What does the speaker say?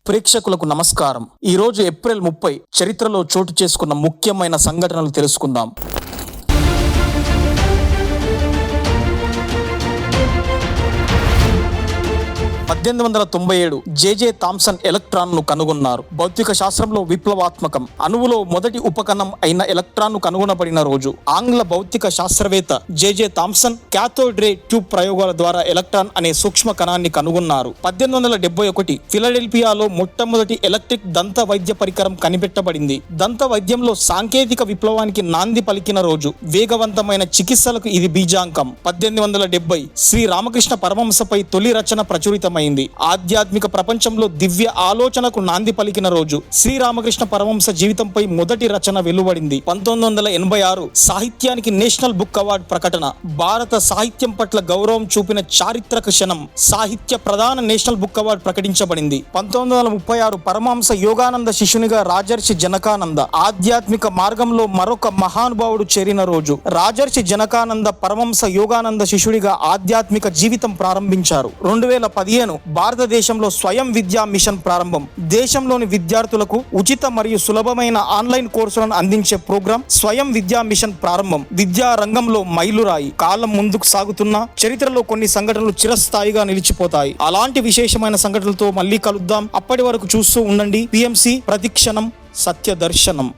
ప్రేక్షకులకు నమస్కారం. ఈ రోజు ఏప్రిల్ 30 చరిత్రలో చోటు చేసుకున్న ముఖ్యమైన సంఘటనలు తెలుసుకుందాం. 1897 జేజే థామ్సన్ ఎలక్ట్రాన్ ను కనుగొన్నారు. భౌతిక శాస్త్రంలో విప్లవాత్మకం. అణువులో మొదటి ఉపకణం అయిన ఎలక్ట్రాన్ ను కనుగొనబడిన రోజు. ఆంగ్ల భౌతిక శాస్త్రవేత్త J J Thomson cathode ray tube ప్రయోగాల ద్వారా ఎలక్ట్రాన్ అనే సూక్ష్మ కణాన్ని కనుగొన్నారు. 1871 ఫిలడెల్ఫియాలో మొట్టమొదటి ఎలక్ట్రిక్ దంత వైద్య పరికరం కనిపెట్టబడింది. దంత వైద్యంలో సాంకేతిక విప్లవానికి నాంది పలికిన రోజు. వేగవంతమైన చికిత్సలకు ఇది బీజాంకం. 1870 శ్రీ రామకృష్ణ పరమహంసపై తొలి రచన ప్రచురితమైంది. ఆధ్యాత్మిక ప్రపంచంలో దివ్య ఆలోచనకు నాంది పలికిన రోజు. శ్రీరామకృష్ణ పరమహంస జీవితంపై మొదటి రచన వెలువడింది. 1986 సాహిత్యానికి నేషనల్ బుక్ అవార్డు ప్రకటన. భారత సాహిత్యం పట్ల గౌరవం చూపిన చారిత్రక క్షణం. సాహిత్య ప్రధాన నేషనల్ బుక్ అవార్డు ప్రకటించబడింది. 1936 పరమహంస యోగానంద శిష్యునిగా రాజర్షి జనకానంద. ఆధ్యాత్మిక మార్గంలో మరొక మహానుభావుడు చేరిన రోజు. రాజర్షి జనకానంద పరమహంస యోగానంద శిష్యుడిగా ఆధ్యాత్మిక జీవితం ప్రారంభించారు. 2015 భారతదేశంలో స్వయం విద్యా మిషన్ ప్రారంభం. దేశంలోని విద్యార్థులకు ఉచిత మరియు సులభమైన ఆన్లైన్ కోర్సులను అందించే ప్రోగ్రాం స్వయం విద్యా మిషన్ ప్రారంభం. విద్యా రంగంలో మైలురాయి. కాలం ముందుకు సాగుతున్న చరిత్రలో కొన్ని సంఘటనలు చిరస్థాయిగా నిలిచిపోతాయి. అలాంటి విశేషమైన సంఘటనలతో మళ్ళీ కలుద్దాం. అప్పటి వరకు చూస్తూ ఉండండి PMC ప్రతిక్షణం సత్య దర్శనం.